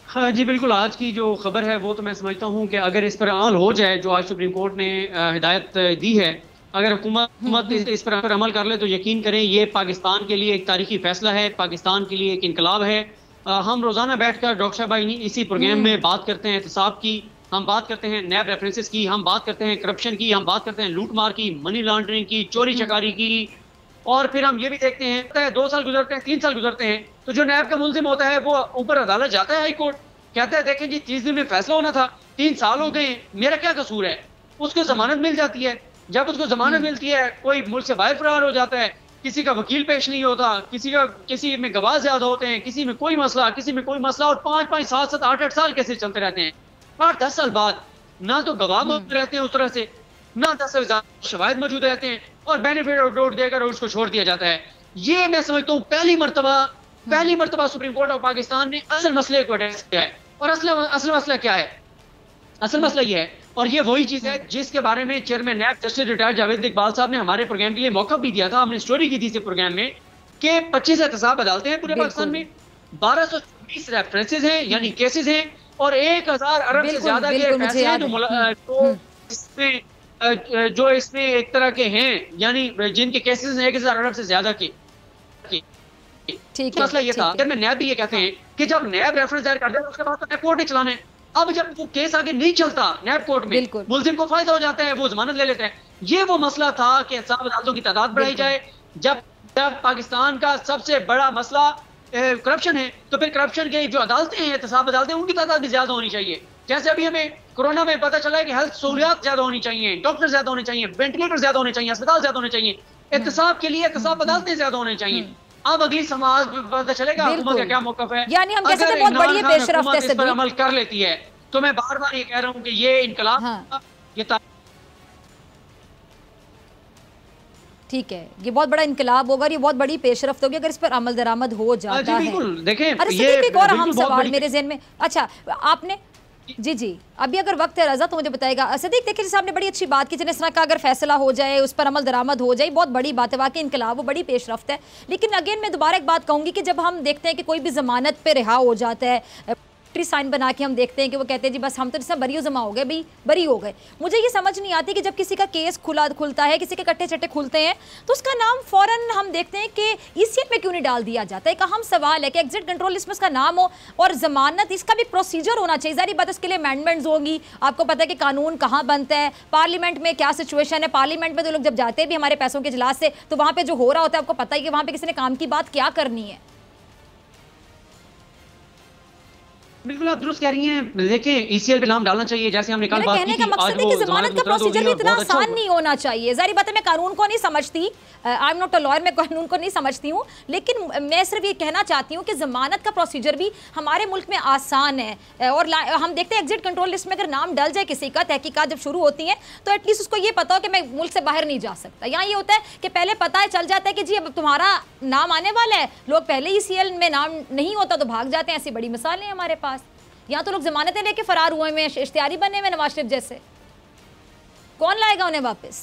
हाँ जी बिल्कुल, आज की जो खबर है वो तो मैं समझता हूँ कि अगर इस पर अमल हो जाए जो आज सुप्रीम कोर्ट ने हिदायत दी है, अगर हुकूमत इस पर अमल कर ले तो यकीन करें ये पाकिस्तान के लिए एक तारीखी फैसला है, पाकिस्तान के लिए एक इनकलाब है हम रोजाना बैठकर डॉक्टर साहब भाई इसी प्रोग्राम में बात करते हैं एहतसाब की, हम बात करते हैं नैब रेफरेंसेस की, हम बात करते हैं करप्शन की, हम बात करते हैं लूटमार की, मनी लॉन्ड्रिंग की, चोरी चकारी की, और फिर हम ये भी देखते हैं 2 साल गुजरते हैं, 3 साल गुजरते हैं, तो जो नैब का मुलजिम होता है वो ऊपर अदालत जाता है, हाई कोर्ट, कहता है देखें जी 30 दिन में फैसला होना था, 3 साल हो गए, मेरा क्या कसूर है, उसको जमानत मिल जाती है। जब उसको जमानत मिलती है, कोई मुल्क से बाहर फरार हो जाता है, किसी का वकील पेश नहीं होता, किसी में गवाह ज्यादा होते हैं, किसी में कोई मसला, किसी में कोई मसला, और 5-5, 7-7, 8-8 साल कैसे चलते रहते हैं। 8-10 साल बाद ना तो गवाह मौजूद रहते हैं उस तरह से, ना दस्तावेज़ शवाहिद मौजूद रहते हैं, और बेनिफिट ऑफ डाउट देकर उसको छोड़ दिया जाता है। ये मैं समझता हूँ पहली मरतबा सुप्रीम कोर्ट ऑफ पाकिस्तान ने असल मसले को एड्रेस किया है। और असल मसला क्या है? असल मसला ये है, और ये वही चीज है जिसके बारे में chairman NAB justice retired Javed Iqbal साहब ने हमारे प्रोग्राम के लिए मौका भी दिया था। हमने स्टोरी की थी इस प्रोग्राम में कि 25 एहतसाब अदालतें हैं पूरे पाकिस्तान में, 1220 रेफरेंसेज हैं यानी केसेस हैं, और 1000 अरब से ज्यादा के पैसे हैं जो इसमें एक तरह के हैं, यानी जिनके केसेस हैं 1000 अरब से ज्यादा के। मसला ये था, चेयरमैन नैब भी ये कहते हैं कि जब नैब रेफरेंस दायर कर दिया उसके बाद तो नैब कोर्ट ने चलाना है। अब जब वो केस आगे नहीं चलता नैब कोर्ट में, मुलजिम को फायदा हो जाता है, वो जमानत ले लेते हैं। ये वो मसला था कि एहतसाब अदालतों की तादाद बढ़ाई जाए। जब पाकिस्तान का सबसे बड़ा मसला करप्शन है, तो फिर करप्शन के जो अदालतें हैं, एहतसाब अदालतें, उनकी तादाद भी ज्यादा होनी चाहिए। जैसे अभी हमें कोरोना में पता चला है कि हेल्थ सहूलियात ज्यादा होनी चाहिए, डॉक्टर ज्यादा होने चाहिए, वेंटिलेटर ज्यादा होने चाहिए, अस्पताल ज्यादा होने चाहिए, एहतसाब के लिए एहतसाब अदालतें ज्यादा होने चाहिए। अब अगली समाज पता चलेगा हुकूमत का क्या मौक़िफ़ है। यानी हम कहते हैं बहुत बड़ी पेशरफ्त है, इस पर अमल कर लेती है, तो मैं बार बार ये कह रहा हूँ कि ये इनकलाब ठीक है, ये बहुत बड़ा इनकलाब होगा, ये बहुत बड़ी पेशरफ्त होगी अगर इस पर अमल दरामद हो जाता है। देखें, अरे ये एक और अहम सवाल मेरे ज़हन में, अच्छा आपने जी अभी अगर वक्त है रजा तो मुझे बताएगा। सदीक देखिए जैसे आपने बड़ी अच्छी बात की, जिस तरह का अगर फैसला हो जाए, उस पर अमल दरामद हो जाए, बहुत बड़ी बात है, वाकई इनकलाब वो बड़ी पेशरफ्त है। लेकिन अगेन मैं दोबारा एक बात कहूँगी कि जब हम देखते हैं कि कोई भी जमानत पे रिहा हो जाता है, साइन बना के हम देखते हैं कि वो कहते हैं जी बस हम तो जिसमें बरी जमा हो गए, भाई बरी हो गए। मुझे ये समझ नहीं आती कि जब किसी का केस खुलता है, किसी के कट्टे चट्टे खुलते हैं, तो उसका नाम फौरन हम देखते हैं कि ईसीएल में क्यों नहीं डाल दिया जाता है। एक अहम सवाल है कि एग्जिट कंट्रोल लिस्ट में उसका नाम हो और जमानत, इसका भी प्रोसीजर होना चाहिए। सारी बात इसके लिए अमेंडमेंट्स होंगी, आपको पता है कि कानून कहाँ बनता है, पार्लियामेंट में क्या सिचुएशन है। पार्लियामेंट में तो लोग जब जाते हैं भी हमारे पैसों के इजलास से, तो वहाँ पे जो हो रहा होता है आपको पता है कि वहाँ पे किसी ने काम की बात क्या करनी है। बिल्कुल आप दुरुस्त कह रही हैं। देखिए ईसीएल पे नाम डालना चाहिए, जैसे हमने कल बात की थी। कहने का मकसद है कि जमानत का प्रोसीजर भी इतना आसान नहीं होना चाहिए। जारी बात है मैं कानून को नहीं समझती, I am not a lawyer, मैं कानून को नहीं समझती हूँ, लेकिन मैं सिर्फ ये कहना चाहती हूँ कि जमानत का प्रोसीजर भी हमारे मुल्क में आसान है। और हम देखते हैं एग्जिट कंट्रोल लिस्ट में अगर नाम डल जाए किसी का, तहकीकात जब शुरू होती है तो एटलीस्ट उसको ये पता हो कि मैं मुल्क से बाहर नहीं जा सकता। यहाँ ये होता है कि पहले पता है, चल जाता है कि जी अब तुम्हारा नाम आने वाला है, लोग पहले ईसीएल में नाम नहीं होता तो भाग जाते हैं। ऐसी बड़ी मिसालें हैं हमारे पास। यहाँ तो लोग जमानतें लेके फरार हुए हैं, इश्तिहारी बने हुए नवाज शरीफ जैसे, कौन लाएगा उन्हें वापस?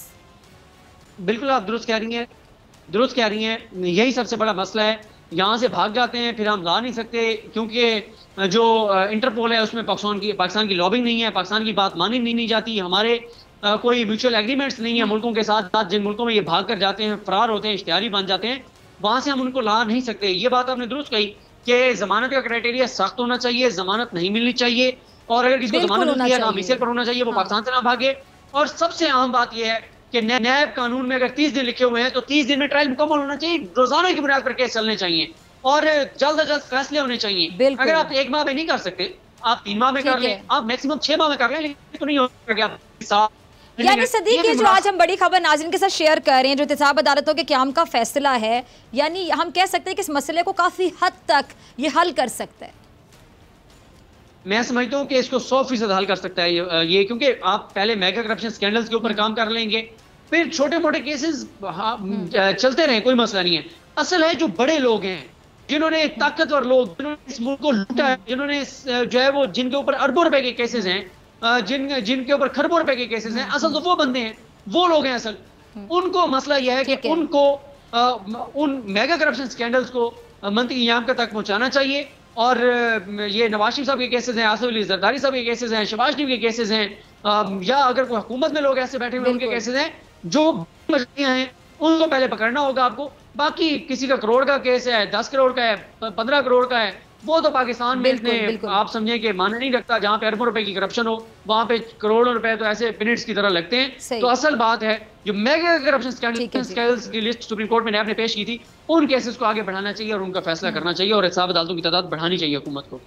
बिल्कुल आप दुरुस्त कह रही हैं, यही सबसे बड़ा मसला है। यहाँ से भाग जाते हैं, फिर हम ला नहीं सकते क्योंकि जो इंटरपोल है उसमें पाकिस्तान की लॉबिंग नहीं है, पाकिस्तान की बात मानी नहीं जाती, हमारे कोई म्यूचुअल एग्रीमेंट्स नहीं है मुल्कों के साथ। जिन मुल्कों में ये भाग कर जाते हैं, फरार होते हैं, इश्तिहारी बन जाते हैं, वहाँ से हम उनको ला नहीं सकते। ये बात आपने दुरुस्त कही कि जमानत का क्राइटेरिया सख्त होना चाहिए, जमानत नहीं मिलनी चाहिए, और अगर किसी को जमानत मिलती है नाम ईसीएल पर होना चाहिए, वो पाकिस्तान से ना भागे। और सबसे अहम बात यह है कि नैब कानून में अगर 30 दिन लिखे हुए हैं तो 30 दिन में ट्रायल मुकम्मल होना चाहिए, रोजाना की बुनियाद पर केस चलने चाहिए और जल्द अज जल्द फैसले होने चाहिए। अगर आप 1 माह में नहीं कर सकते, आप 3 माह में कर लें, आप मैक्सिमम 6 माह में कर लें, लेकिन तो नहीं होगा। यानी सदीक ये जो आज हम बड़ी खबर नाज़रीन के साथ शेयर कर रहे हैं, जो एहतसाब अदालतों के क़याम का फैसला है, यानी हम कह सकते हैं कि इस मसले को काफ़ी हद तक ये हल कर सकता है। मैं समझता हूँ कि इसको 100% हल कर सकता है ये, क्योंकि आप पहले मेगा करप्शन स्कैंडल्स के ऊपर काम कर लेंगे, फिर छोटे मोटे केसेस चलते रहे, कोई मसला नहीं है। असल है जो बड़े लोग हैं, जिन्होंने ताकतवर लोग, जिन्होंने इस मुल्क को लूटा है, जिन्होंने जो है वो जिनके ऊपर अरबों रुपए के केसेस हैं, जिनके ऊपर खरबों रुपए के केसेस हैं, असल तो वो बंदे हैं, वो लोग हैं असल। उनको मसला यह है कि उनको उन मेगा करप्शन स्कैंडल्स को मंतकी क़याम तक पहुंचाना चाहिए। और ये नवाज शरीफ साहब के केसेस हैं, आसिफ अली जरदारी साहब के केसेस हैं, शहबाज शरीफ के केसेस हैं, या अगर कोई हुकूमत में लोग ऐसे बैठे हुए उनके केसेस हैं, जो मछलियां हैं उनको पहले पकड़ना होगा आपको। बाकी किसी का करोड़ का केस है, 10 करोड़ का है, 15 करोड़ का है, वो तो पाकिस्तान में बिल्कुल, इतने बिल्कुल। आप समझें कि माने नहीं रखता, जहाँ पे अरबों रुपए की करप्शन हो वहाँ पे करोड़ों रुपए तो ऐसे मिनट्स की तरह लगते हैं। सही। तो असल बात है जो मेगा करप्शन ठीक है जी। स्कैंडल्स की लिस्ट सुप्रीम कोर्ट में नैब ने पेश की थी, उन केसेस को आगे बढ़ाना चाहिए और उनका फैसला करना चाहिए और हिसाब अदालतों की तादाद बढ़ानी चाहिए हुकूमत को।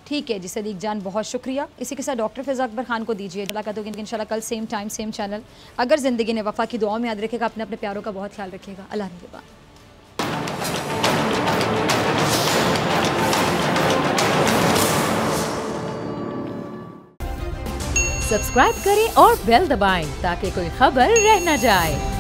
ठीक है जी सदीक जान, बहुत शुक्रिया। इसी के साथ डॉक्टर फ़ैज़ अकबर खान को दीजिए मुलाकात होगी इंशाल्लाह कल सेम टाइम सेम चैनल। अगर ज़िंदगी ने वफ़ा की दुआओं में याद रखेगा, अपने अपने प्यारों का बहुत ख्याल रखिएगा। अल्लाह निगहबान। सब्सक्राइब करें और बेल दबाएं ताकि कोई खबर रह न जाए।